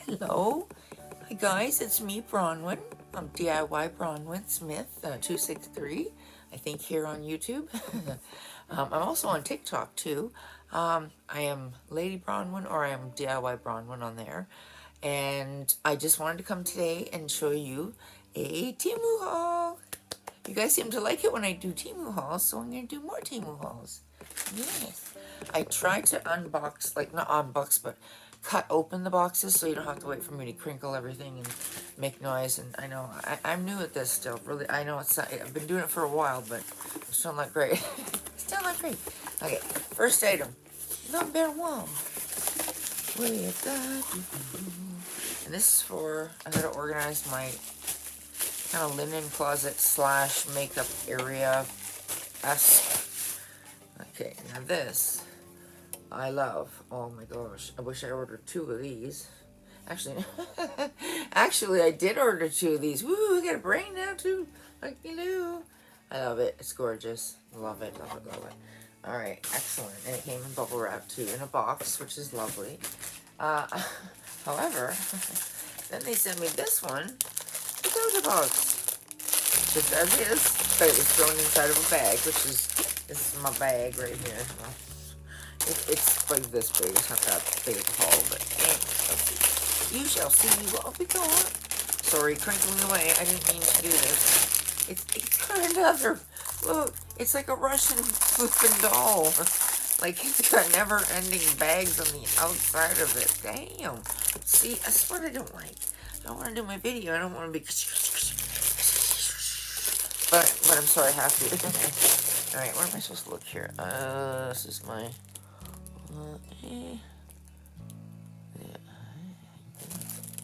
Hello. Hi guys, it's me, Bronwyn. I'm DIY Bronwyn Smith, 263, I think, here on YouTube. I'm also on TikTok too. I am Lady Bronwyn, or I am DIY Bronwyn on there. And I just wanted to come today and show you a Temu haul. You guys seem to like it when I do Temu hauls, so I'm going to do more Temu hauls. Yes. I tried to unbox, like not unbox, but cut open the boxes so you don't have to wait for me to crinkle everything and make noise. And I know, I'm new at this still, really. I know it's not, I've been doing it for a while, but it's still not great. Still not great. Okay, first item. Number one. We got, and this is for, I gotta organize my kind of linen closet slash makeup area. Okay, now this I love. Oh my gosh, I wish I ordered 2 of these. Actually, actually I did order 2 of these. Woo, I got a brain now too. Like you know, I love it. It's gorgeous. Love it. Love it. Love it. All right, excellent. And it came in bubble wrap too, in a box, which is lovely. However, then they sent me this one without a box, just as is, but it was thrown inside of a bag, which is, this is my bag right here. It's like this big. It's not that big of a haul, but you shall see what we got. Sorry, crinkling away. I didn't mean to do this. It's got another, look, it's like a Russian flippin' doll. Like, it's got never-ending bags on the outside of it. Damn. See, that's what I don't like. I don't want to do my video. I don't want to be... But I'm sorry, I have to. Alright, where am I supposed to look here? This is my...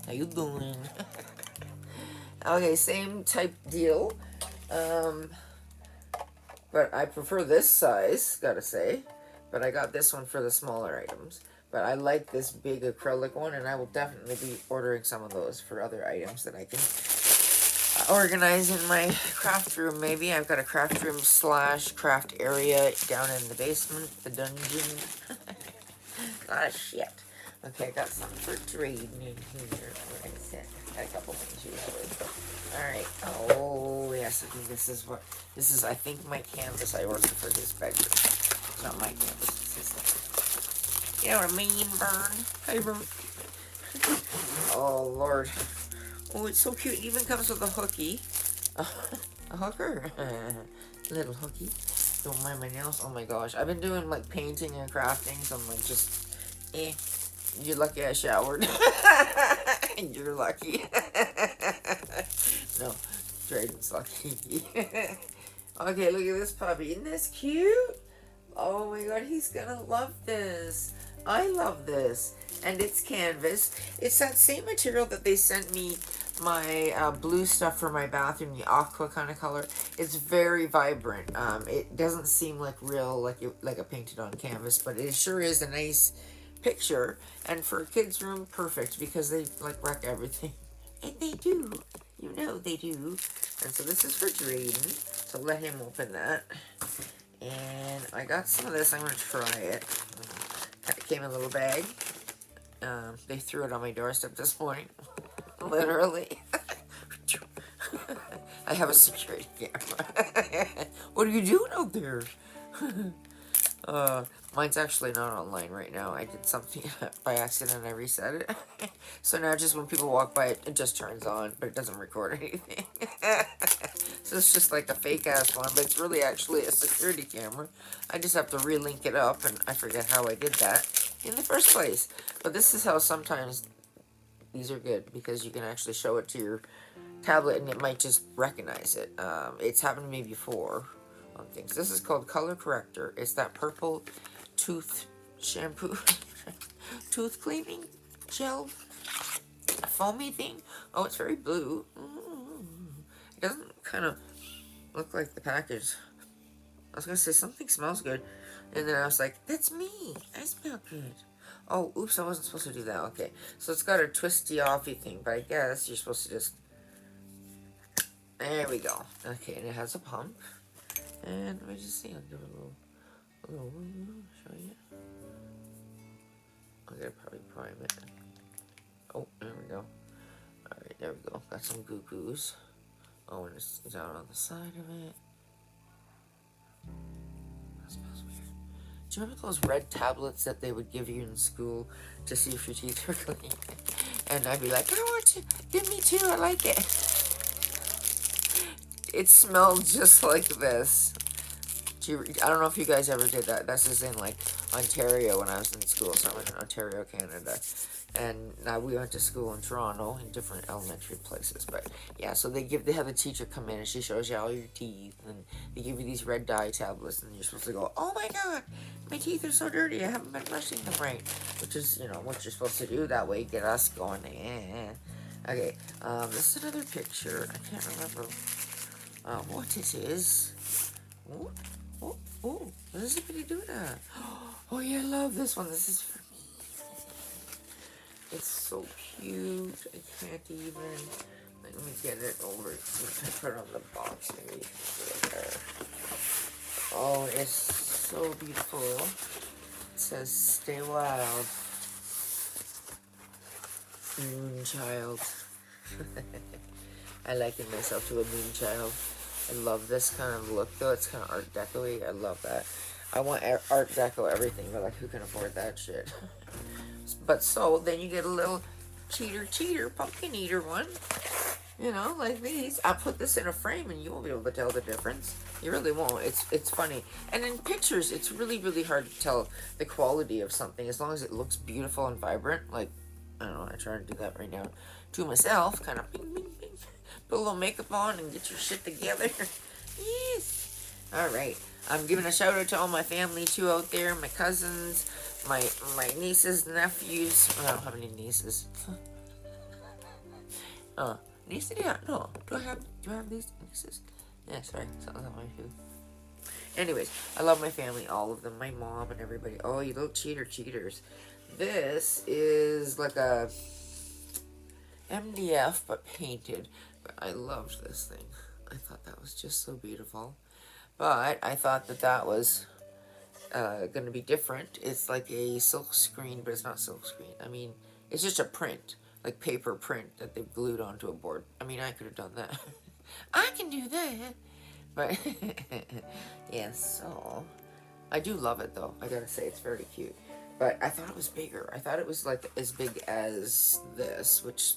How you doing? Okay, same type deal. But I prefer this size, gotta say. But I got this one for the smaller items. But I like this big acrylic one, and I will definitely be ordering some of those for other items that I can organize in my craft room, maybe. I've got a craft room slash craft area down in the basement, the dungeon. Ah, shit. Okay, I got something for trading in here. What is it? Got a couple things usually. Alright. Oh, yes. I think this is, I think, my canvas I ordered for his bedroom. It's not my canvas, it's his. You know what I mean, Burn? Hey, Burn. Oh, Lord. Oh, it's so cute. It even comes with a hooky. A hooker. Little hooky. Don't mind my nails. Oh my gosh. I've been doing like painting and crafting, so I'm like just, You're lucky I showered. You're lucky. No, Drayden's lucky. Okay, look at this puppy. Isn't this cute? Oh my god, he's gonna love this. I love this. And it's canvas. It's that same material that they sent me my blue stuff for my bathroom, the aqua kind of color. It's very vibrant. It doesn't seem like real, like a painted on canvas, but it sure is a nice picture. And for a kid's room, perfect, because they like wreck everything. And they do. You know they do. And so this is for Drayden. So let him open that. And I got some of this. I'm going to try it. It came in a little bag. They threw it on my doorstep this morning. Literally. I have a security camera. What are you doing out there? Mine's actually not online right now. I did something by accident and I reset it. So now just when people walk by, it just turns on, but it doesn't record anything. So it's just like a fake ass one, but it's really actually a security camera. I just have to relink it up, and I forget how I did that in the first place. But this is how sometimes these are good, because you can actually show it to your tablet and it might just recognize it. It's happened to me before on things. This is called Color Corrector. It's that purple tooth shampoo, tooth cleaning gel, foamy thing. Oh, it's very blue. It doesn't kind of look like the package. I was gonna say something smells good, and then I was like, that's me. I smell good. Oh, oops, I wasn't supposed to do that. Okay, so it's got a twisty offy thing, but I guess you're supposed to just, there we go. Okay, and it has a pump. And let me just see, I'll give it a little show you. I'm gonna probably prime it. Oh, there There we go. Got some goo-goos. Oh, and it's down on the side of it. That smells weird. Do you remember those red tablets that they would give you in school to see if your teeth were clean? And I'd be like, I want to. Give me two. I like it. It smelled just like this. I don't know if you guys ever did that. This is in like Ontario when I was in school. So I went to Ontario, Canada. And now we went to school in Toronto in different elementary places. But yeah, so they have the teacher come in and she shows you all your teeth. And they give you these red dye tablets. And you're supposed to go, oh my god, my teeth are so dirty. I haven't been brushing them right. Which is, you know, what you're supposed to do. That way get us going. Okay, this is another picture. I can't remember what it is. Oh, oh, oh, what does anybody do that? Oh yeah, I love this one. This is for me. It's so cute. I can't even. Let me get it over. I put it on the box. Maybe you can put it there. Oh, it's so beautiful. It says, "Stay wild, Moonchild." I liken myself to a moonchild. I love this kind of look, though. It's kind of Art Deco-y. I love that. I want Art Deco everything, but like, who can afford that shit? But so, then you get a little cheater, pumpkin eater one. You know, like these. I'll put this in a frame and you won't be able to tell the difference. You really won't. It's funny. And in pictures, it's really, really hard to tell the quality of something as long as it looks beautiful and vibrant. Like, I don't know, I try to do that right now to myself. Kind of bing, bing, bing. Put a little makeup on and get your shit together. Yes. Alright. I'm giving a shout out to all my family too out there. My cousins, my nieces, nephews. I don't have any nieces. Nieces? Yeah, no. Do I have these nieces? Yeah, sorry. Something's on my shoe. Anyways, I love my family, all of them. My mom and everybody. Oh, you little cheaters. This is like a MDF, but painted. But I loved this thing. I thought that was just so beautiful. But I thought that was going to be different. It's like a silk screen, but it's not silk screen. I mean, it's just a print, like paper print that they've glued onto a board. I mean, I could have done that. I can do that. But, yeah, so, I do love it, though. I gotta say, it's very cute. But I thought it was bigger. I thought it was, like, as big as this, which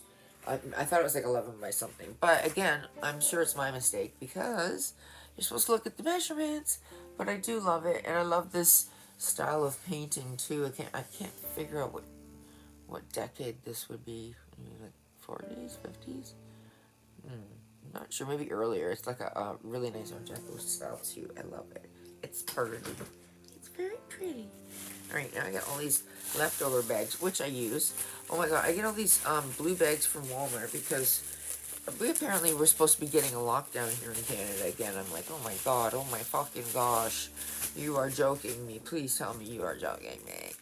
I thought it was, like, 11 by something. But, again, I'm sure it's my mistake, because you're supposed to look at the measurements. But I do love it, and I love this style of painting, too. I can't figure out what decade this would be. Maybe, like, 40s, 50s? Not sure, maybe earlier. It's like a really nice Art Deco style, too. I love it. It's pretty. It's very pretty. Alright, now I got all these leftover bags, which I use. Oh my god, I get all these blue bags from Walmart because we apparently were supposed to be getting a lockdown here in Canada again. I'm like, oh my god, oh my fucking gosh. You are joking me. Please tell me you are joking me.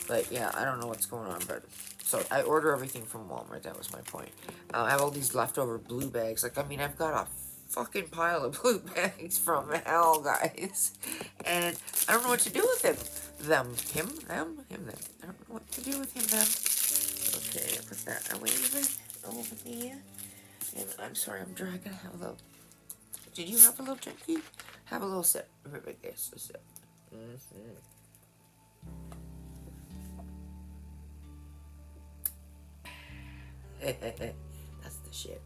But yeah, I don't know what's going on, but so I order everything from Walmart. That was my point. I have all these leftover blue bags. Like, I mean, I've got a fucking pile of blue bags from hell, guys. And I don't know what to do with them. Him, them. I don't know what to do with him, them. Okay, put that away over here. And I'm sorry, I'm dry. I gotta have a little. Did you have a little drink? Have a little sip. Right there, so sip. That's the shit.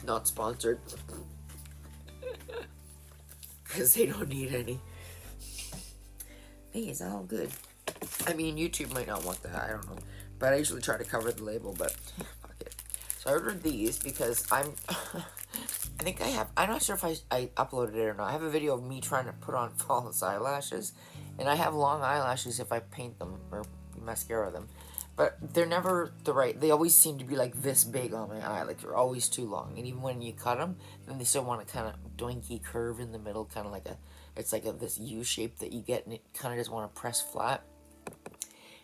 Not sponsored. Because they don't need any. Hey, it's all good. I mean, YouTube might not want that. I don't know. But I usually try to cover the label, but fuck it. So I ordered these because I think I have, I'm not sure if I uploaded it or not. I have a video of me trying to put on false eyelashes. And I have long eyelashes if I paint them or mascara them. But they're never the right, they always seem to be like this big on my eye. Like they're always too long. And even when you cut them, then they still want a kind of doinky curve in the middle. Kind of like it's like this U shape that you get and it kind of just want to press flat.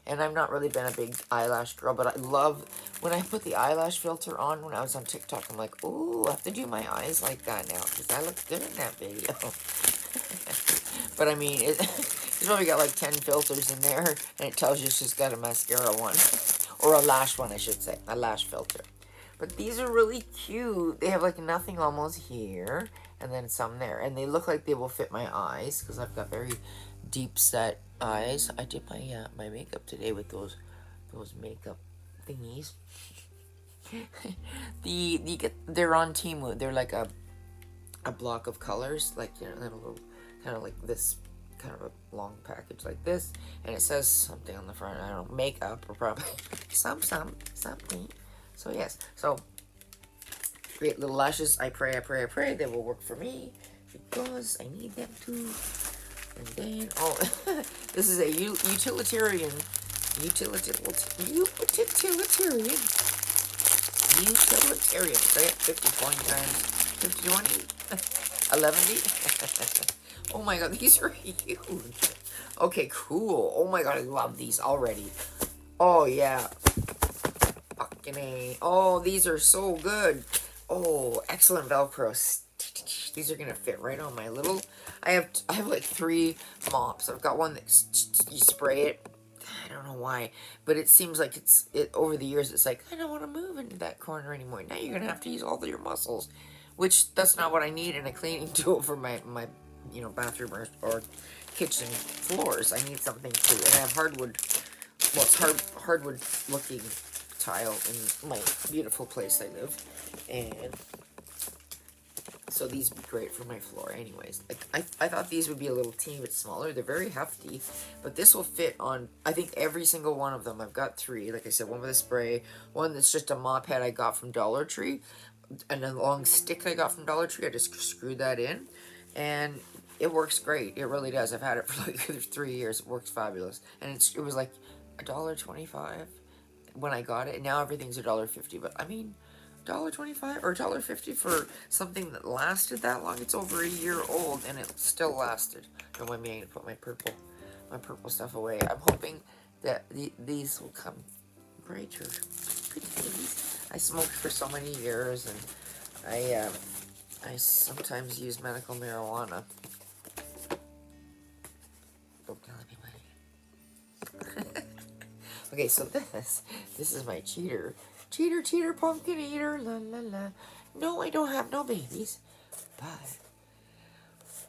And I've not really been a big eyelash girl, but I love, when I put the eyelash filter on when I was on TikTok, I'm like, ooh, I have to do my eyes like that now, because I look good in that video. But I mean, He's probably got like 10 filters in there, and it tells you it's just got a mascara one. Or a lash one, I should say. A lash filter. But these are really cute. They have like nothing almost here, and then some there. And they look like they will fit my eyes, because I've got very deep set eyes. I did my makeup today with those makeup thingies. They're on Temu. They're like a block of colors, like, you know, a little kind of like this, kind of a long package like this, and it says something on the front. I don't know, makeup or probably something. So yes, so great little lashes. I pray they will work for me, because I need them to. And then, oh, this is a utilitarian. Say it 50 coin times 50 20 11. Oh my god, these are huge. Okay, cool. Oh my god, I love these already. Oh yeah. Fucking A. Oh, these are so good. Oh, excellent Velcro. These are gonna fit right on my little. I have like 3 mops. I've got one that you spray it. I don't know why, but it seems like over the years it's like, I don't want to move into that corner anymore. Now you're gonna have to use all of your muscles, which that's not what I need in a cleaning tool for my bathroom or kitchen floors. I need something to, and I have hardwood. Well, it's hardwood looking tile in my beautiful place I live, and so these would be great for my floor. Anyways, I thought these would be a little teeny bit smaller. They're very hefty, but this will fit on, I think, every single one of them. I've got 3, like I said, one with a spray, one that's just a mop head I got from Dollar Tree, and a long stick I got from Dollar Tree. I just screwed that in, and it works great. It really does. I've had it for like 3 years. It works fabulous, and it was like $1.25 when I got it, and now everything's $1.50. But I mean, $1.25 or $1.50 for something that lasted that long. It's over a year old and it still lasted. Don't mind me, I'm gonna put my purple stuff away. I'm hoping that these will come greater. I smoked for so many years, and I sometimes use medical marijuana. Don't tell anybody. Okay, so this is my cheater. Cheater, pumpkin eater, la la la. No, I don't have no babies, but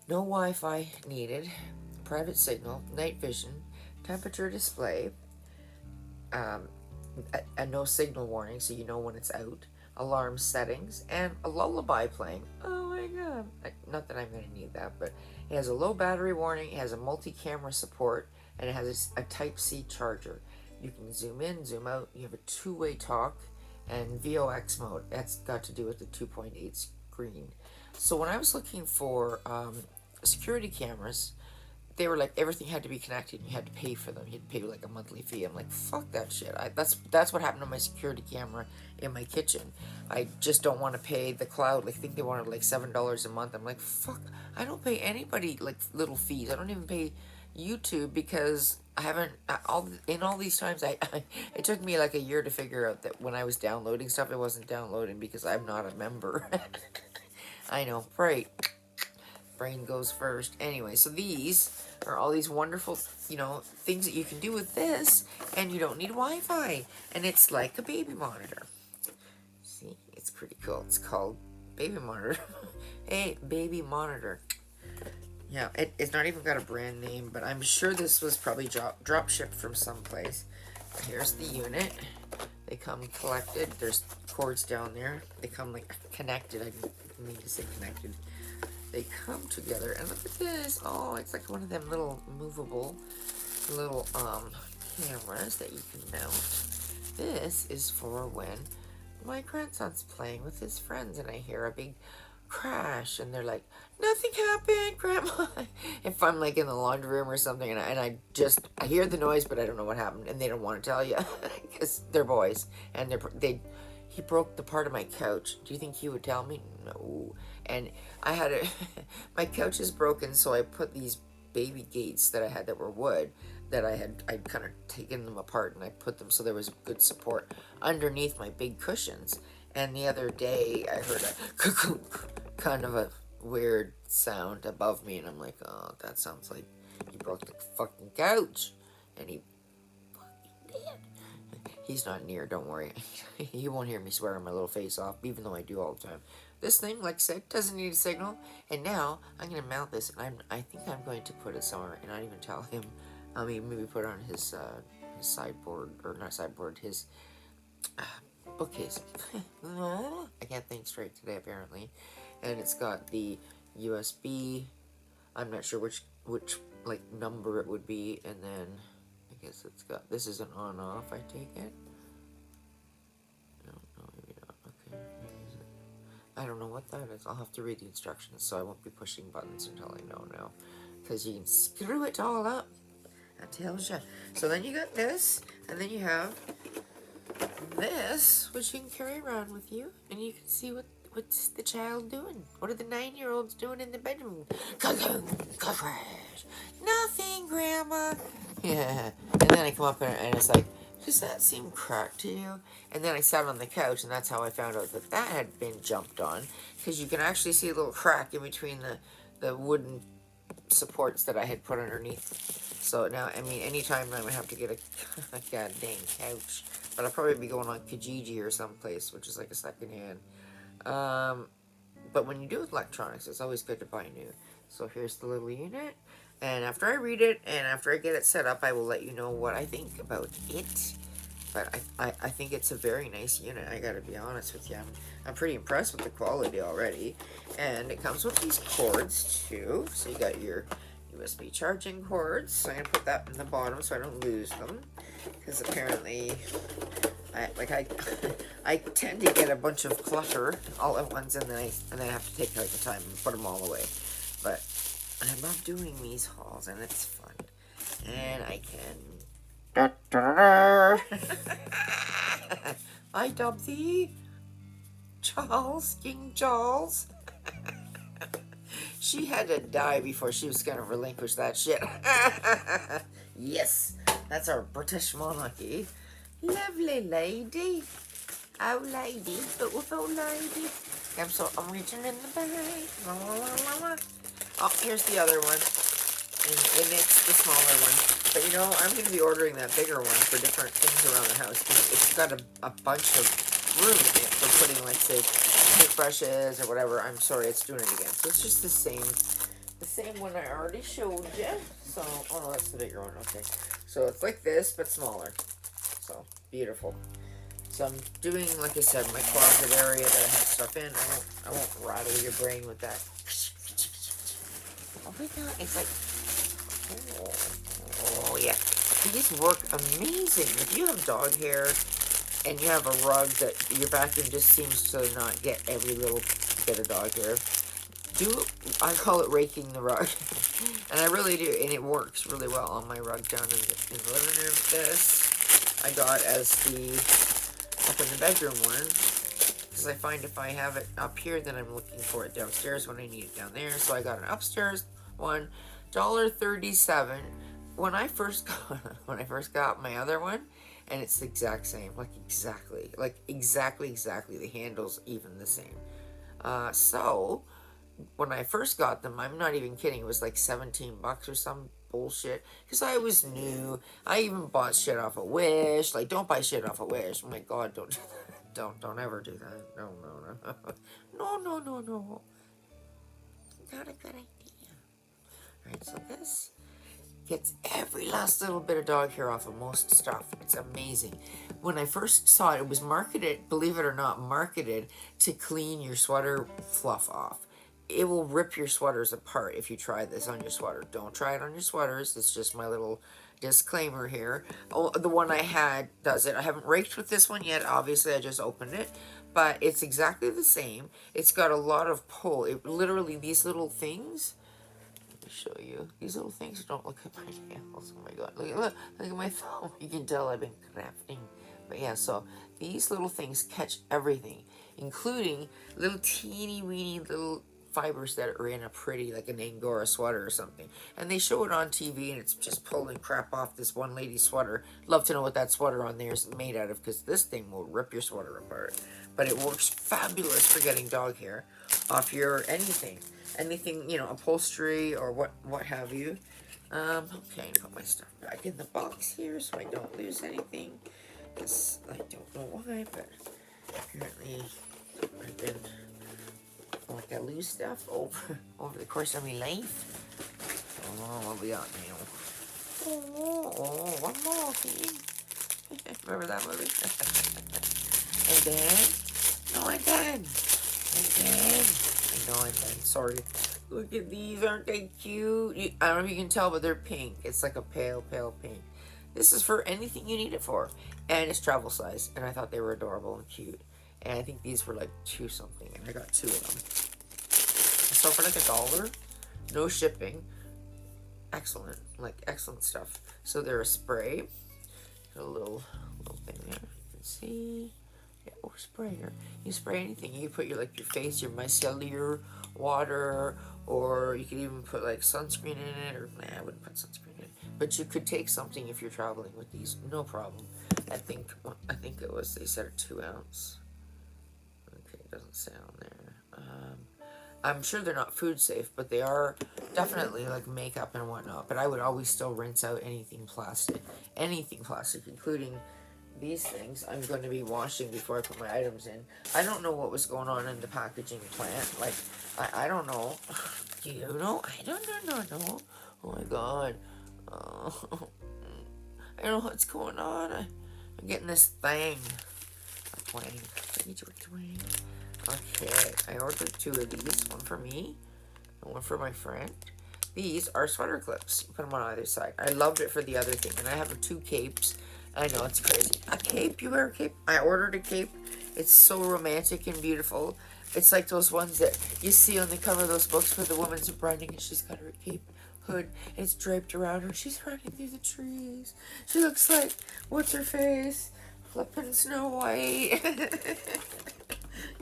no Wi-Fi needed, private signal, night vision, temperature display, a no signal warning so you know when it's out, alarm settings, and a lullaby playing. Oh my god. Not that I'm going to need that, but it has a low battery warning, it has a multi-camera support, and it has a Type-C charger. You can zoom in, zoom out, you have a 2-way talk, and VOX mode. That's got to do with the 2.8 screen. So when I was looking for security cameras, they were like, everything had to be connected, and you had to pay for them. You had to pay like a monthly fee. I'm like, fuck that shit. That's what happened to my security camera in my kitchen. I just don't want to pay the cloud. Like, I think they wanted like $7 a month. I'm like, fuck, I don't pay anybody like little fees. I don't even pay YouTube, because I haven't, all these times, it took me like a year to figure out that when I was downloading stuff, it wasn't downloading because I'm not a member. I know, right. Brain goes first. Anyway, so these are all these wonderful, things that you can do with this, and you don't need Wi-Fi. And it's like a baby monitor. See, it's pretty cool. It's called baby monitor. Hey, baby monitor. Yeah, it's not even got a brand name, but I'm sure this was probably drop shipped from someplace. Here's the unit. They come collected. There's cords down there. They come like connected. I didn't mean to say connected. They come together, and look at this. Oh, it's like one of them little movable little cameras that you can mount. This is for when my grandson's playing with his friends and I hear a big crash, and they're like, nothing happened, Grandma. If I'm like in the laundry room or something, and I hear the noise, but I don't know what happened, and they don't want to tell you because they're boys, and he broke the part of my couch. Do you think he would tell me? No. And I had my couch is broken, so I put these baby gates that I had that were wood, that I'd kind of taken them apart, and I put them so there was good support underneath my big cushions. And the other day, I heard a kind of a weird sound above me, and I'm like, oh, that sounds like He broke the fucking couch. And he fucking did. He's not near, don't worry. He won't hear me swearing my little face off, even though I do all the time. This thing, like I said, doesn't need a signal. And now, I'm going to mount this, and I think I'm going to put it somewhere and not even tell him. I mean, maybe put it on his sideboard, or not sideboard, his bookcase. I can't think straight today, apparently. And it's got the USB. I'm not sure which like number it would be, and then I guess it's got, this is an on-off, I take it. No, maybe not. Okay, I don't know what that is. I'll have to read the instructions, so I won't be pushing buttons until I know now, because you can screw it all up. That tells you. So then you got this, and then you have this, which you can carry around with you, and you can see what's the child doing. What are the 9-year-olds doing in the bedroom? Nothing, Grandma. Yeah. And then I come up and it's like, does that seem cracked to you? And then I sat on the couch, and that's how I found out that that had been jumped on, because you can actually see a little crack in between the wooden supports that I had put underneath. So now, I mean, anytime I would have to get a god dang couch, but I'll probably be going on Kijiji or someplace, which is like a second hand. But when you do with electronics, it's always good to buy new. So here's the little unit, and after I read it and after I get it set up, I will let you know what I think about it. But I think it's a very nice unit, I gotta be honest with you. I'm pretty impressed with the quality already. And it comes with these cords too. So you got your USB charging cords. So I'm gonna put that in the bottom so I don't lose them, because apparently I tend to get a bunch of clutter all at once, and then I have to take like the time and put them all away. But I love doing these hauls, and it's fun, and I can. I dub thee Charles, King Charles. She had to die before she was gonna relinquish that shit. Yes, that's our British monarchy. Lovely lady. Oh lady, beautiful lady. I'm reaching in the bag. Oh, here's the other one. And it's the smaller one. But you know, I'm going to be ordering that bigger one for different things around the house. It's got a bunch of room in it for putting, like, say, paintbrushes or whatever. I'm sorry, it's doing it again. So it's just the same one I already showed you. So, oh no, that's the bigger one. Okay. So it's like this, but smaller. So, beautiful. So I'm doing, like I said, my closet area that I have stuff in. I won't rattle your brain with that. Oh my god, it's like, oh yeah. These work amazing. If you have dog hair and you have a rug that your vacuum just seems to not get every little bit of dog hair, I call it raking the rug. And I really do, and it works really well on my rug down in the living room. This I got as up in the bedroom one, because I find if I have it up here, then I'm looking for it downstairs when I need it down there. So I got an upstairs one, $1.37. When I first got my other one, and it's the exact same, exactly. The handle's even the same. So when I first got them, I'm not even kidding, it was like $17 or some bullshit, because I was new. I even bought shit off of Wish. Like, don't buy shit off of Wish. Oh my god, don't ever do that. No. No. Not a good idea. Alright, so this gets every last little bit of dog hair off of most stuff. It's amazing. When I first saw it, it was marketed, believe it or not, marketed to clean your sweater fluff off. It will rip your sweaters apart if you try this on your sweater. Don't try it on your sweaters. It's just my little disclaimer here. Oh, the one I had does it. I haven't raked with this one yet. Obviously, I just opened it. But it's exactly the same. It's got a lot of pull. It literally, these little things, let me show you. These little things, don't look at my nails. Oh my god. Look at my thumb. You can tell I've been crafting. But yeah, so these little things catch everything, including little teeny weeny little fibers that are in a pretty, like an Angora sweater or something. And they show it on TV, and it's just pulling crap off this one lady's sweater. Love to know what that sweater on there is made out of, because this thing will rip your sweater apart. But it works fabulous for getting dog hair off your anything, you know, upholstery or what have you. Okay, put my stuff back in the box here so I don't lose anything. Because I don't know why, but apparently I've been like I lose stuff over the course of my life. Oh, what we got now? Oh, one more thing. Remember that movie? Again? No, again. Again. No, again. Sorry. Look at these. Aren't they cute? I don't know if you can tell, but they're pink. It's like a pale, pale pink. This is for anything you need it for. And it's travel size. And I thought they were adorable and cute. And I think these were like $2 something. And I got 2 of them. So for like $1, no shipping. Excellent. Like, excellent stuff. So they're a spray. Got a little thing there. You can see. Yeah, or sprayer. You spray anything. You can put your like your face, your micellar water, or you could even put like sunscreen in it. Or I wouldn't put sunscreen in it. But you could take something if you're traveling with these, no problem. I think it was, they said a 2 ounce. Okay, it doesn't say on there. I'm sure they're not food safe, but they are definitely like makeup and whatnot. But I would always still rinse out anything plastic, including these things. I'm going to be washing before I put my items in. I don't know what was going on in the packaging plant. Like, I don't know. Do you know? I don't know. Oh my god. Oh, I don't know what's going on. I'm getting this thing. A twang. I need you a twang. Okay, I ordered 2 of these. One for me and one for my friend. These are sweater clips. You put them on either side. I loved it for the other thing. And I have 2 capes. I know, it's crazy. A cape? You wear a cape? I ordered a cape. It's so romantic and beautiful. It's like those ones that you see on the cover of those books where the woman's running and she's got her cape hood. It's draped around her. She's running through the trees. She looks like, what's her face? Flippin' Snow White.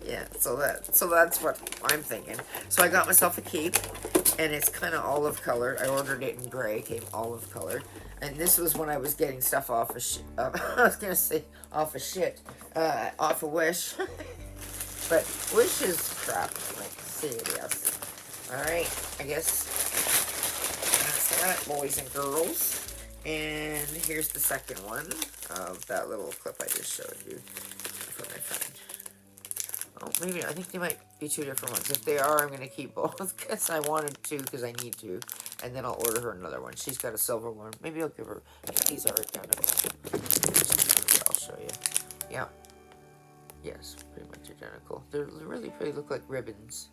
Yeah, so that's what I'm thinking. So I got myself a cape, and it's kind of olive colored. I ordered it in gray, came olive colored, and this was when I was getting stuff off of I was gonna say off of off of Wish, but Wish is crap. Like serious. All right, I guess that's that, boys and girls. And here's the second one of that little clip I just showed you for my friend. Oh, maybe I think they might be 2 different ones. If they are, I'm going to keep both because I wanted to, because I need to. And then I'll order her another one. She's got a silver one. Maybe I'll give her... These are identical. I'll show you. Yeah. Yes, pretty much identical. They're really pretty. Look like ribbons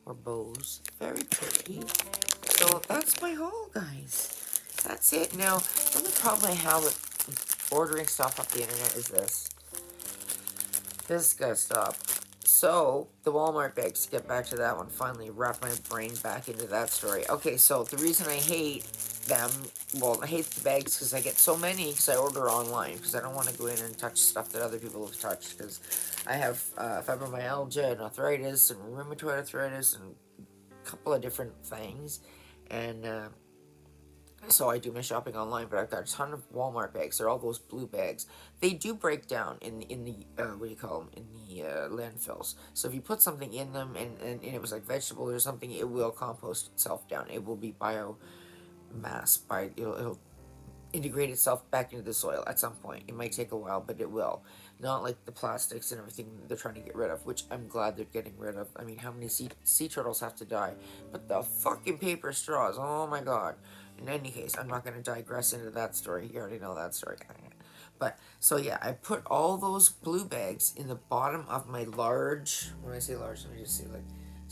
or bows. Very pretty. So that's my haul, guys. That's it. Now, the only problem I have with ordering stuff off the internet is this. This gotta stop. So, the Walmart bags, to get back to that one, finally wrap my brain back into that story. Okay, so the reason I hate them, well, I hate the bags because I get so many because I order online because I don't want to go in and touch stuff that other people have touched because I have fibromyalgia and arthritis and rheumatoid arthritis and a couple of different things. And so I do my shopping online, but I've got a ton of Walmart bags. They're all those blue bags. They do break down in the what do you call them, in the landfills. So if you put something in them and it was like vegetable or something, it will compost itself down. It will be biomass. It'll integrate itself back into the soil at some point. It might take a while, but it will. Not like the plastics and everything they're trying to get rid of, which I'm glad they're getting rid of. I mean, how many sea turtles have to die? But the fucking paper straws, oh my god. In any case, I'm not going to digress into that story. You already know that story. But, so yeah, I put all those blue bags in the bottom of my large, when I say large, let me just say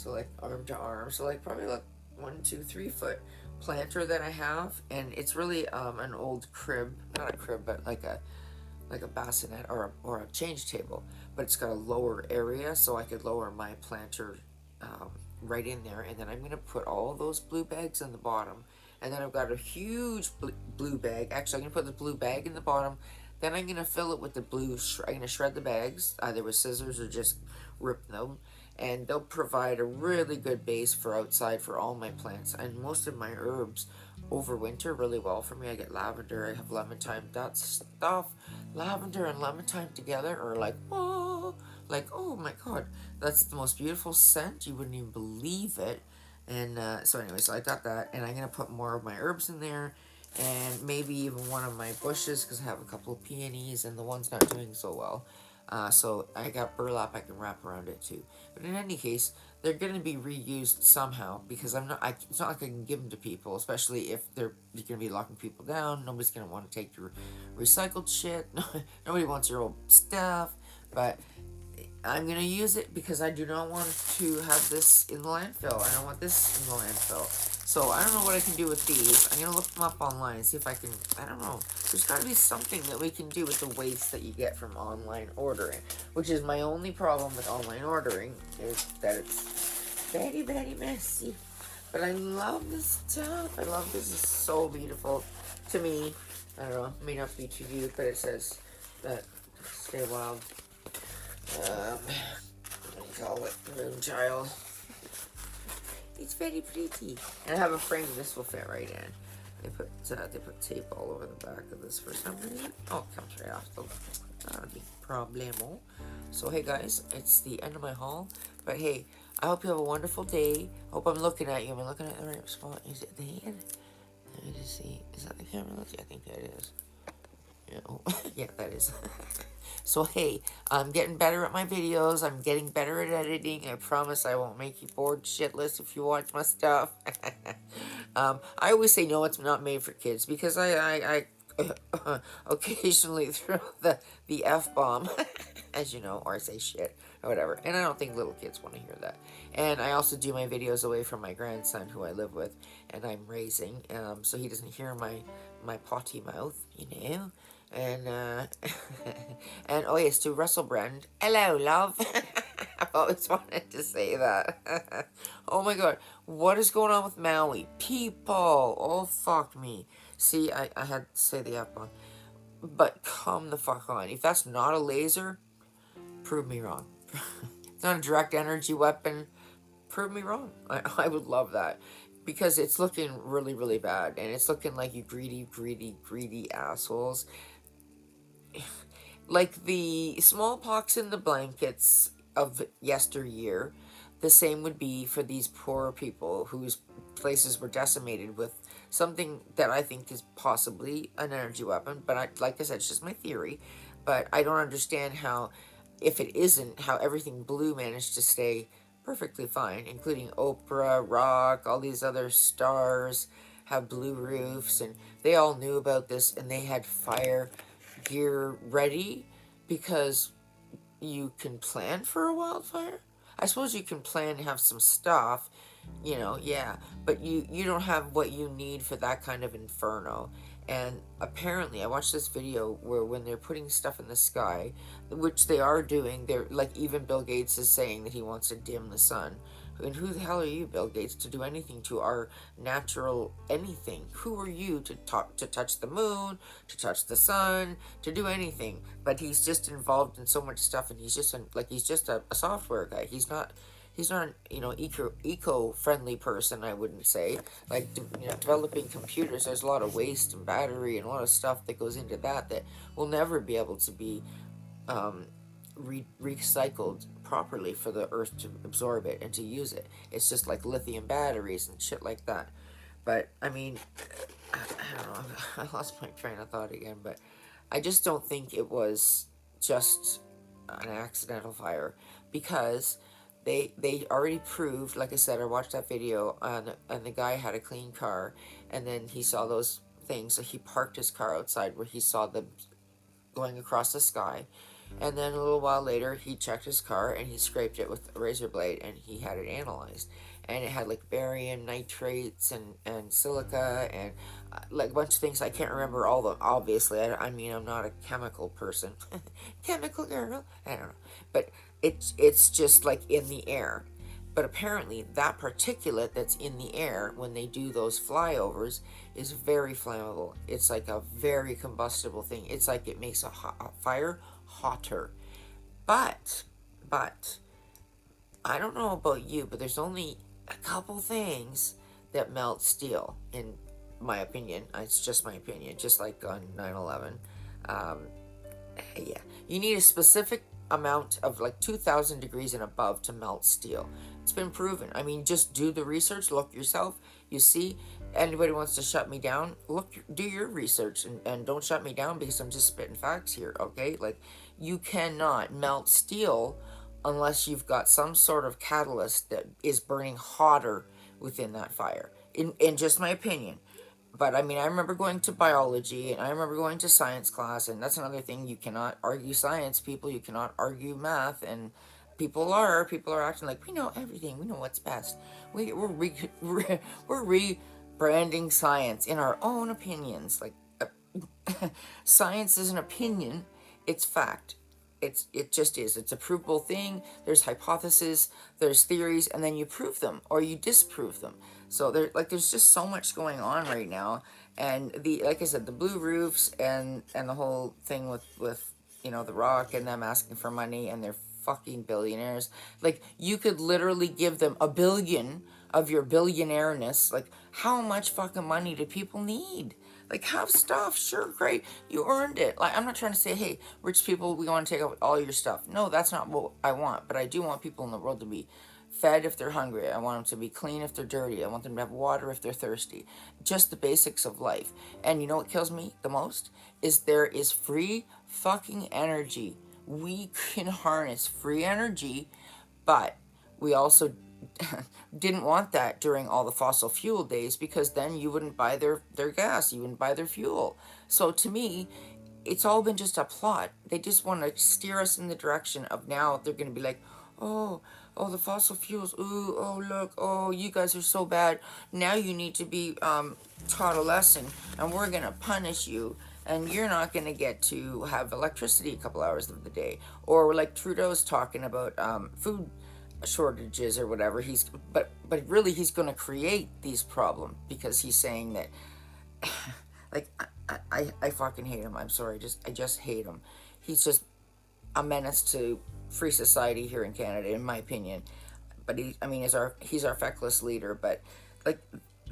like arm to arm. So like probably like 1, 2, 3 foot planter that I have. And it's really an old crib, not a crib, but like a bassinet or a change table. But it's got a lower area, so I could lower my planter right in there. And then I'm going to put all those blue bags on the bottom. And then I've got a huge blue bag. Actually, I'm going to put the blue bag in the bottom. Then I'm going to fill it with the blue. I'm going to shred the bags, either with scissors or just rip them. And they'll provide a really good base for outside for all my plants. And most of my herbs overwinter really well for me. I get lavender, I have lemon thyme. That stuff, lavender and lemon thyme together are like, oh my god. That's the most beautiful scent. You wouldn't even believe it. And so anyway, so I got that, and I'm gonna put more of my herbs in there, and maybe even one of my bushes, because I have a couple of peonies, and the one's not doing so well. So I got burlap I can wrap around it too. But in any case, they're gonna be reused somehow, because it's not like I can give them to people, especially if you're gonna be locking people down. Nobody's gonna want to take your recycled shit. Nobody wants your old stuff. But I'm gonna use it because I do not want to have this in the landfill. I don't want this in the landfill. So I don't know what I can do with these. I'm gonna look them up online and see if I can. I don't know. There's gotta be something that we can do with the waste that you get from online ordering, which is my only problem with online ordering, is that it's very, very messy. But I love this stuff. I love this. It's so beautiful to me. I don't know. It may not be to you, but it says that stay wild. What do you call it? Moonchild. It's very pretty. And I have a frame this will fit right in. They put tape all over the back of this for some reason. Oh, it comes right off the problemo. So hey guys, it's the end of my haul. But hey, I hope you have a wonderful day. Hope I'm looking at you. Am I looking at the right spot? Is it there? Let me just see. Is that the camera? I think that is. Yeah, oh, yeah, that is. So hey, I'm getting better at my videos. I'm getting better at editing. I promise I won't make you bored shitless if you watch my stuff. I always say no, it's not made for kids, because I occasionally throw the F-bomb, as you know, or I say shit, or whatever. And I don't think little kids want to hear that. And I also do my videos away from my grandson, who I live with, and I'm raising, so he doesn't hear my potty mouth, you know. And and oh yes, to Russell Brand, hello love. I've always wanted to say that. Oh my god, what is going on with Maui? People, oh fuck me. See, I had to say the F-bomb. But come the fuck on. If that's not a laser, prove me wrong. It's not a direct energy weapon, prove me wrong. I would love that. Because it's looking really, really bad. And it's looking like you greedy, greedy, greedy assholes. Like the smallpox in the blankets of yesteryear, the same would be for these poor people whose places were decimated with something that I think is possibly an energy weapon. But like I said, it's just my theory. But I don't understand how, if it isn't, how everything blue managed to stay perfectly fine, including Oprah, Rock, all these other stars have blue roofs, and they all knew about this, and they had fire gear ready, because you can plan for a wildfire. I suppose you can plan to have some stuff, you know, yeah, but you don't have what you need for that kind of inferno. And apparently, I watched this video where when they're putting stuff in the sky, which they are doing, they're like, even Bill Gates is saying that he wants to dim the sun. And who the hell are you, Bill Gates, to do anything to our natural anything? Who are you to touch the moon, to touch the sun, to do anything? But he's just involved in so much stuff, and he's just a software guy. He's not, you know, eco-friendly person, I wouldn't say. Like, you know, developing computers, there's a lot of waste and battery and a lot of stuff that goes into that will never be able to be recycled properly for the earth to absorb it and to use it. It's just like lithium batteries and shit like that. But I mean, I don't know, I lost my train of thought again. But I just don't think it was just an accidental fire, because they already proved, like I said, I watched that video, and the guy had a clean car, and then he saw those things, so he parked his car outside where he saw them going across the sky. And then a little while later, he checked his car, and he scraped it with a razor blade, and he had it analyzed. And it had like barium nitrates and silica and like a bunch of things. I can't remember all of them, obviously. I mean, I'm not a chemical person. Chemical girl. I don't know. But it's just like in the air. But apparently that particulate that's in the air when they do those flyovers is very flammable. It's like a very combustible thing. It's like it makes a fire hotter. But I don't know about you, but there's only a couple things that melt steel, in my opinion. It's just my opinion, just like on 9/11. Yeah, you need a specific amount of like 2,000 degrees and above to melt steel. It's been proven. I mean, just do the research, look yourself. You see, anybody wants to shut me down, look, do your research, and don't shut me down because I'm just spitting facts here, okay? Like, you cannot melt steel unless you've got some sort of catalyst that is burning hotter within that fire. In just my opinion. But I mean, I remember going to biology and I remember going to science class, and that's another thing. You cannot argue science, people. You cannot argue math, and people are acting like we know everything. We know what's best. We're rebranding science in our own opinions. Like science is an opinion, it's fact. It just is. It's a provable thing. There's hypotheses, there's theories, and then you prove them or you disprove them. So there's just so much going on right now, and the like I said, the blue roofs and the whole thing with the Rock and them asking for money, and they're fucking billionaires. Like, you could literally give them a billion of your billionaireness. Like, how much fucking money do people need? Like, have stuff, sure, great, you earned it. Like, I'm not trying to say, hey, rich people, we want to take out all your stuff. No, that's not what I want. But I do want people in the world to be fed if they're hungry. I want them to be clean if they're dirty. I want them to have water if they're thirsty. Just the basics of life. And you know what kills me the most? Is there is free fucking energy. We can harness free energy, but we also didn't want that during all the fossil fuel days, because then you wouldn't buy their gas, you wouldn't buy their fuel. So to me, it's all been just a plot. They just want to steer us in the direction of, now they're going to be like, oh, the fossil fuels, ooh, oh, look, oh, you guys are so bad. Now you need to be taught a lesson, and we're going to punish you, and you're not going to get to have electricity a couple hours of the day. Or like Trudeau's talking about food shortages or whatever. But really he's going to create these problems, because he's saying that like I fucking hate him. I'm sorry, I just hate him. He's just a menace to free society here in Canada, in my opinion. But he's our feckless leader. But like,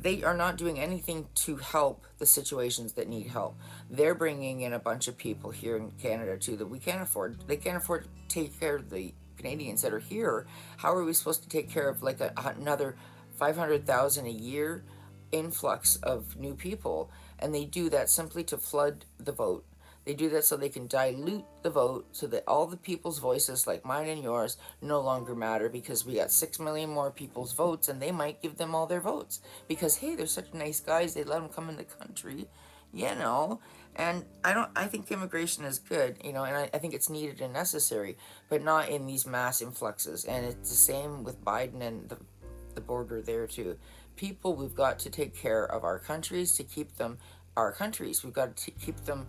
they are not doing anything to help the situations that need help. They're bringing in a bunch of people here in Canada too that we can't afford. They can't afford to take care of the Canadians that are here. How are we supposed to take care of like another 500,000 a year influx of new people? And they do that simply to flood the vote. They do that so they can dilute the vote, so that all the people's voices, like mine and yours, no longer matter, because we got 6 million more people's votes, and they might give them all their votes. Because, hey, they're such nice guys, they let them come in the country, And I think immigration is good, and I think it's needed and necessary, but not in these mass influxes. And it's the same with Biden and the border there, too. People, we've got to take care of our countries to keep them our countries. We've got to keep them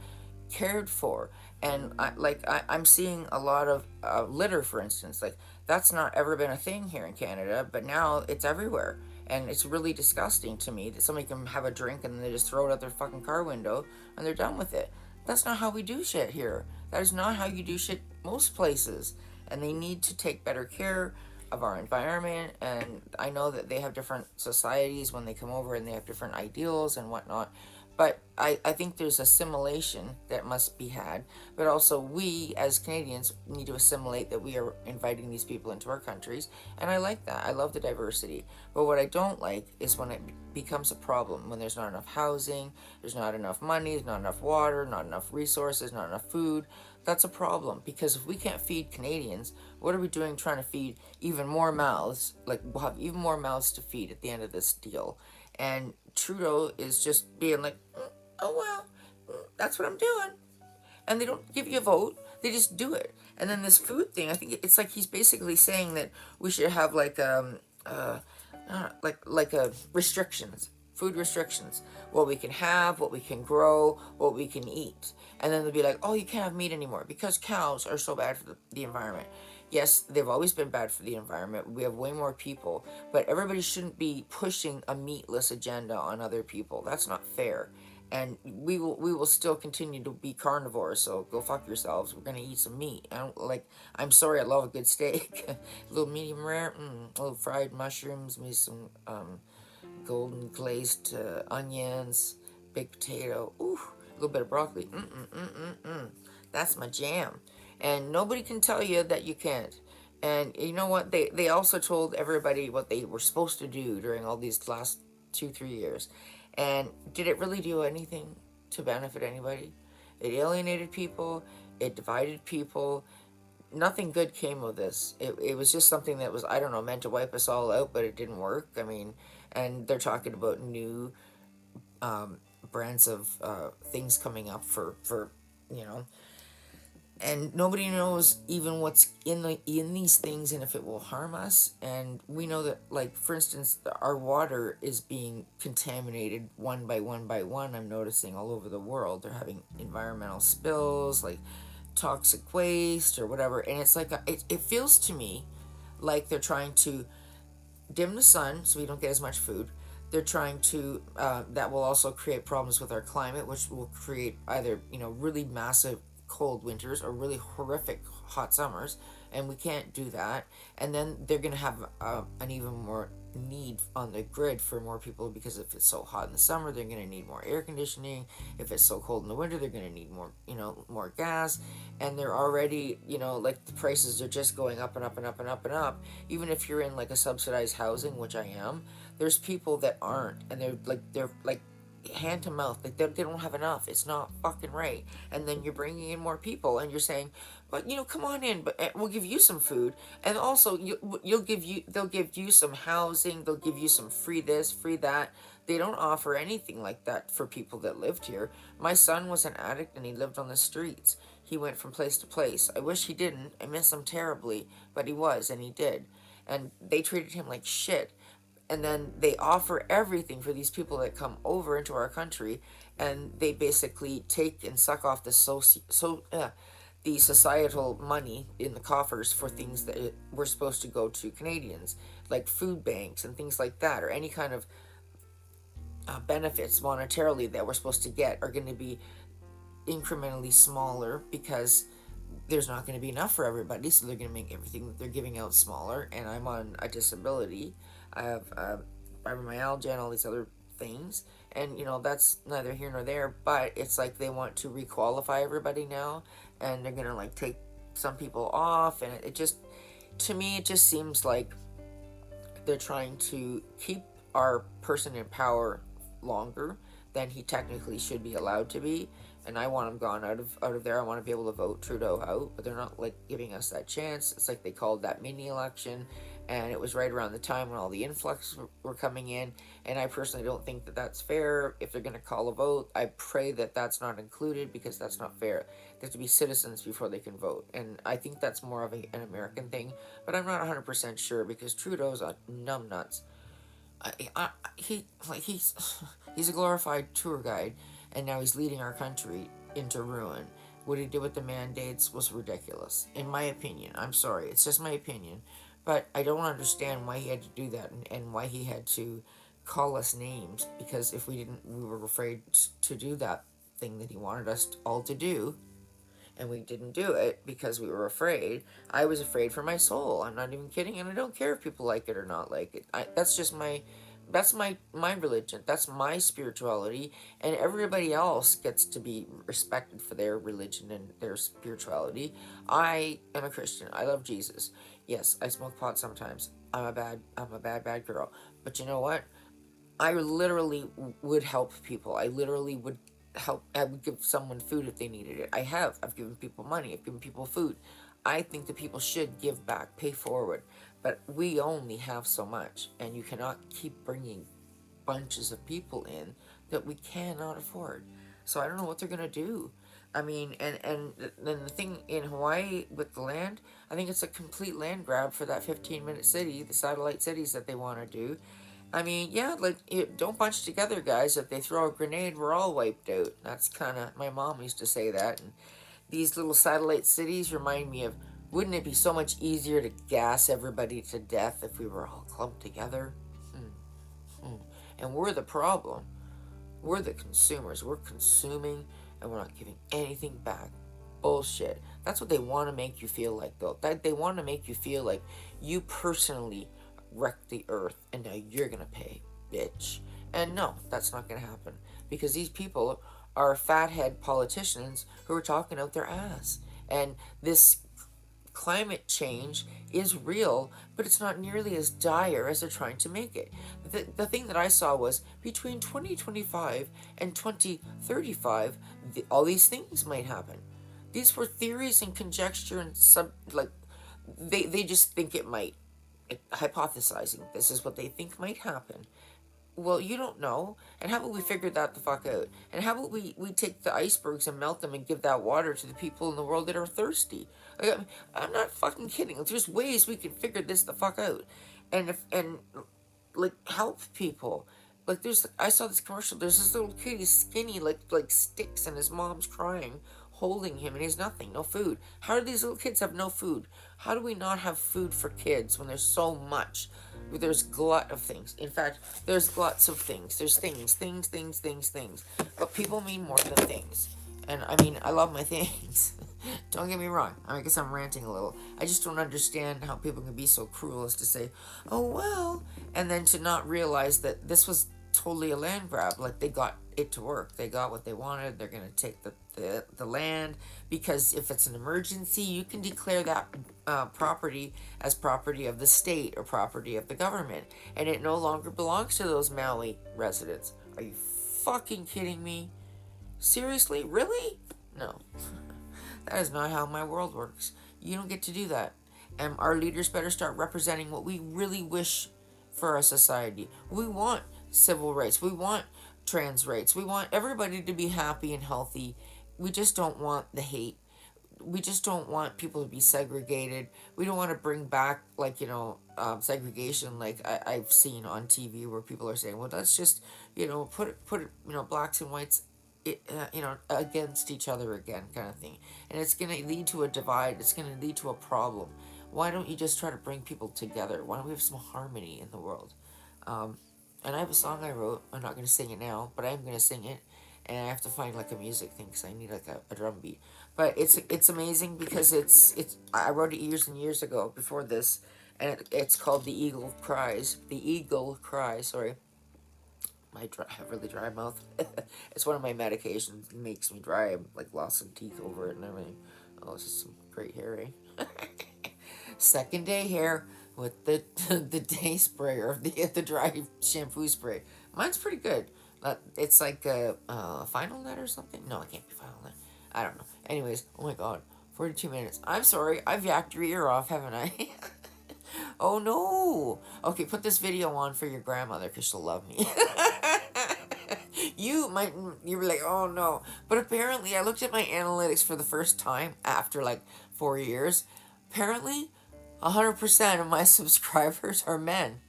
cared for. And I'm seeing a lot of litter, for instance. Like, that's not ever been a thing here in Canada, but now it's everywhere. And it's really disgusting to me that somebody can have a drink and then they just throw it out their fucking car window and they're done with it. That's not how we do shit here. That is not how you do shit most places. And they need to take better care of our environment. And I know that they have different societies when they come over, and they have different ideals and whatnot. But I think there's assimilation that must be had. But also, we as Canadians need to assimilate that we are inviting these people into our countries. And I like that. I love the diversity. But what I don't like is when it becomes a problem. When there's not enough housing, there's not enough money, there's not enough water, not enough resources, not enough food. That's a problem. Because if we can't feed Canadians, what are we doing trying to feed even more mouths? Like, we'll have even more mouths to feed at the end of this deal. And Trudeau is just being like, oh well, that's what I'm doing. And they don't give you a vote, they just do it. And then this food thing, I think it's like he's basically saying that we should have like restrictions, food restrictions, what we can have, what we can grow, what we can eat. And then they'll be like, oh, you can't have meat anymore because cows are so bad for the environment. Yes, they've always been bad for the environment. We have way more people, but everybody shouldn't be pushing a meatless agenda on other people. That's not fair. And we will still continue to be carnivores, so go fuck yourselves. We're gonna eat some meat. I'm sorry, I love a good steak. A little medium rare, a little fried mushrooms, maybe some golden glazed onions, baked potato, ooh, a little bit of broccoli. That's my jam. And nobody can tell you that you can't. And you know what? They also told everybody what they were supposed to do during all these last 2, 3 years. And did it really do anything to benefit anybody? It alienated people, it divided people. Nothing good came of this. It was just something that was, I don't know, meant to wipe us all out, but it didn't work. I mean, and they're talking about new brands of things coming up for you know, and nobody knows even what's in these things and if it will harm us. And we know that, like, for instance, our water is being contaminated one by one by one. I'm noticing all over the world they're having environmental spills, like toxic waste or whatever. And it's like it feels to me like they're trying to dim the sun so we don't get as much food. They're trying to that will also create problems with our climate, which will create either, you know, really massive cold winters or really horrific hot summers, and we can't do that. And then they're going to have an even more need on the grid for more people, because if it's so hot in the summer, they're going to need more air conditioning. If it's so cold in the winter, they're going to need more, you know, more gas. And they're already, you know, like, the prices are just going up and up and up and up and up. Even if you're in like a subsidized housing, which I am, there's people that aren't, and they're like hand to mouth, like they don't have enough. It's not fucking right. And then you're bringing in more people and you're saying, but, you know, come on in, but we'll give you some food. And also they'll give you some housing, they'll give you some free this, free that. They don't offer anything like that for people that lived here. My son was an addict and he lived on the streets. He went from place to place. I wish he didn't. I miss him terribly, but he was, and he did. And they treated him like shit. And then they offer everything for these people that come over into our country, and they basically take and suck off the societal money in the coffers for things that were supposed to go to Canadians, like food banks and things like that, or any kind of benefits monetarily that we're supposed to get are going to be incrementally smaller, because there's not going to be enough for everybody, so they're going to make everything that they're giving out smaller. And I'm on a disability. I have fibromyalgia and all these other things, and, you know, that's neither here nor there. But it's like they want to requalify everybody now, and they're going to, like, take some people off, and it just, to me, it just seems like they're trying to keep our person in power longer than he technically should be allowed to be. And I want him gone out of there. I want to be able to vote Trudeau out, but they're not, like, giving us that chance. It's like they called that mini election, and it was right around the time when all the influx were coming in. And I personally don't think that that's fair. If they're going to call a vote, I pray that that's not included, because that's not fair. They have to be citizens before they can vote, and I think that's more of an American thing. But I'm not 100% sure, because Trudeau's a numbnuts. He's a glorified tour guide, and now he's leading our country into ruin. What he did with the mandates was ridiculous, in my opinion. I'm sorry, it's just my opinion, but I don't understand why he had to do that, and why he had to call us names, because if we didn't, we were afraid to do that thing that he wanted us all to do, and we didn't do it because we were afraid. I was afraid for my soul. I'm not even kidding, and I don't care if people like it or not like it. That's just my religion. That's my spirituality, and everybody else gets to be respected for their religion and their spirituality. I am a Christian. I love Jesus. Yes, I smoke pot sometimes. I'm a bad girl. But you know what? I literally would help people. I literally would help. I would give someone food if they needed it. I have. I've given people money. I've given people food. I think that people should give back, pay forward. But we only have so much, and you cannot keep bringing bunches of people in that we cannot afford. So I don't know what they're gonna do. I mean, and then the thing in Hawaii with the land, I think it's a complete land grab for that 15-minute city, the satellite cities that they want to do. I mean, yeah, like, don't bunch together, guys. If they throw a grenade, we're all wiped out. That's kind of, my mom used to say that. And these little satellite cities remind me of, wouldn't it be so much easier to gas everybody to death if we were all clumped together? And we're the problem. We're the consumers. We're consuming, and we're not giving anything back. Bullshit. That's what they want to make you feel like, though. They want to make you feel like you personally wrecked the earth, and now you're gonna pay, bitch. And no, that's not gonna happen, because these people are fathead politicians who are talking out their ass. And this climate change is real, but it's not nearly as dire as they're trying to make it. The thing that I saw was between 2025 and 2035, all these things might happen. These were theories and conjecture and they just think it might. Hypothesizing, this is what they think might happen. Well, you don't know. And how about we figure that the fuck out? And how about we take the icebergs and melt them and give that water to the people in the world that are thirsty? Like, I'm not fucking kidding. There's ways we can figure this the fuck out. And like help people. Like I saw this commercial. There's this little kid. He's skinny, like sticks, and his mom's crying, holding him, and he's nothing, no food. How do these little kids have no food? How do we not have food for kids when there's so much? There's glut of things. In fact, there's gluts of things. There's things. But people mean more than things. And I mean, I love my things. Don't get me wrong. I guess I'm ranting a little. I just don't understand how people can be so cruel as to say, oh, well, and then to not realize that this was totally a land grab. Like, they got it to work. They got what they wanted. They're going to take the land, because if it's an emergency, you can declare that property as property of the state or property of the government, and it no longer belongs to those Maui residents. Are you fucking kidding me? Seriously? Really? No. That is not how my world works. You don't get to do that. And our leaders better start representing what we really wish for our society. We want civil rights. We want trans rights. We want everybody to be happy and healthy. We just don't want the hate. We just don't want people to be segregated. We don't want to bring back, like, segregation like I've seen on TV, where people are saying, well, let's just, put blacks and whites against each other again, kind of thing. And it's going to lead to a divide. It's going to lead to a problem. Why don't you just try to bring people together? Why don't we have some harmony in the world? And I have a song I wrote. I'm not going to sing it now, but I am going to sing it. And I have to find like a music thing, because I need like a drum beat. But it's amazing, because I wrote it years and years ago before this, and it's called The Eagle Cries. The Eagle Cries, sorry. I have really dry mouth. It's one of my medications. It makes me dry. I like lost some teeth over it and everything. Oh, this is some great hair, eh? Second day hair with the day spray, or the dry shampoo spray. Mine's pretty good. It's like a Final Net or something. No, it can't be Final Net. I don't know. Anyways, oh my god, 42 minutes. I'm sorry, I've yacked your ear off, haven't I? Oh no. Okay, put this video on for your grandmother, because she'll love me. You were like, oh no. But apparently, I looked at my analytics for the first time after like 4 years. Apparently, 100% of my subscribers are men.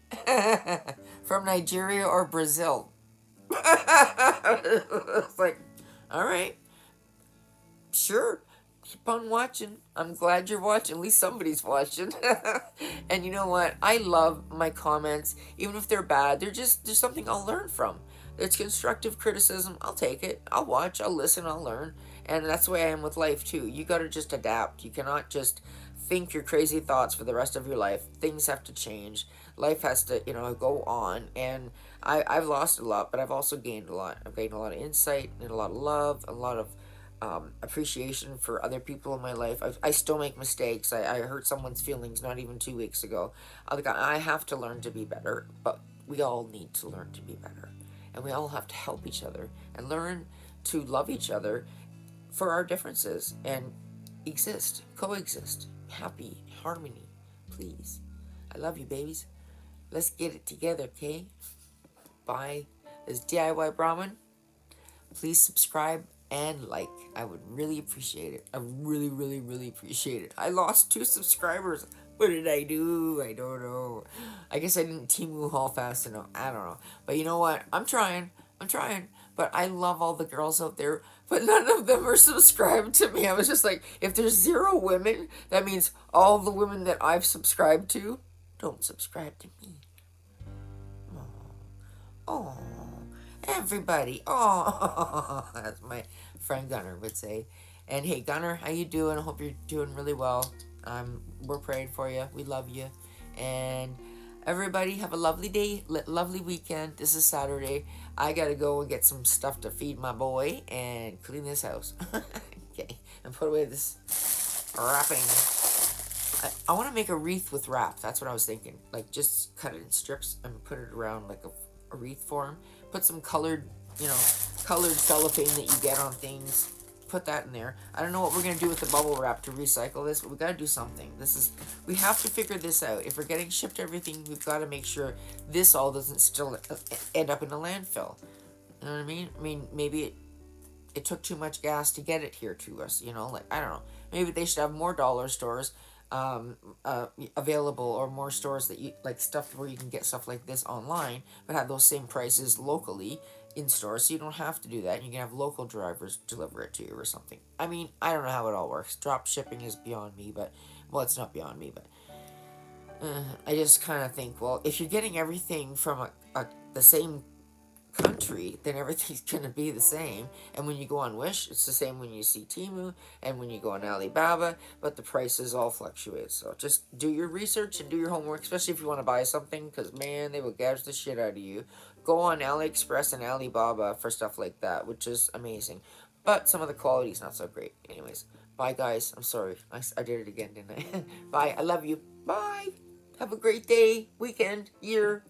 From Nigeria or Brazil. It's like, alright. Sure. Keep on watching. I'm glad you're watching. At least somebody's watching. And you know what? I love my comments. Even if they're bad, there's something I'll learn from. It's constructive criticism. I'll take it. I'll watch. I'll listen. I'll learn. And that's the way I am with life, too. You gotta just adapt. You cannot just think your crazy thoughts for the rest of your life. Things have to change. Life has to, go on. And I've lost a lot, but I've also gained a lot. I've gained a lot of insight and a lot of love, a lot of appreciation for other people in my life. I still make mistakes. I hurt someone's feelings not even 2 weeks ago. I have to learn to be better, but we all need to learn to be better. And we all have to help each other and learn to love each other for our differences and coexist, happy, harmony, please. I love you, babies. Let's get it together, okay? Bye. This is DIY Brahmin. Please subscribe and like. I would really appreciate it. I really, really, really appreciate it. I lost 2 subscribers. What did I do? I don't know. I guess I didn't Temu haul fast enough. I don't know. But you know what? I'm trying. But I love all the girls out there. But none of them are subscribed to me. I was just like, if there's 0 women, that means all the women that I've subscribed to don't subscribe to me. Oh, everybody. Oh, as my friend Gunner would say. And hey, Gunner, how you doing? I hope you're doing really well. We're praying for you. We love you. And everybody, have a lovely day, lovely weekend. This is Saturday. I gotta go and get some stuff to feed my boy and clean this house. Okay, and put away this wrapping. I want to make a wreath with wrap. That's what I was thinking. Like, just cut it in strips and put it around like a wreath form. Put some colored, you know, colored cellophane that you get on things. Put that in there. I don't know what we're gonna do with the bubble wrap to recycle this, but we gotta do something. We have to figure this out. If we're getting shipped everything, we've got to make sure this all doesn't still end up in a landfill. You know what I mean? I mean, maybe it took too much gas to get it here to us. You know, like, I don't know. Maybe they should have more dollar stores available, or more stores that you like, stuff where you can get stuff like this online, but have those same prices locally in stores, so you don't have to do that. And you can have local drivers deliver it to you or something. I mean, I don't know how it all works. Drop shipping is beyond me, but well, it's not beyond me, but I just kind of think, well, if you're getting everything from the same country, then everything's gonna be the same. And when you go on Wish, it's the same when you see Temu and when you go on Alibaba, but the prices all fluctuate. So just do your research and do your homework, especially if you want to buy something, because man, they will gouge the shit out of you. Go on AliExpress and Alibaba for stuff like that, which is amazing. But some of the quality is not so great. Anyways, bye guys. I'm sorry. I did it again, didn't I? Bye. I love you. Bye. Have a great day, weekend, year.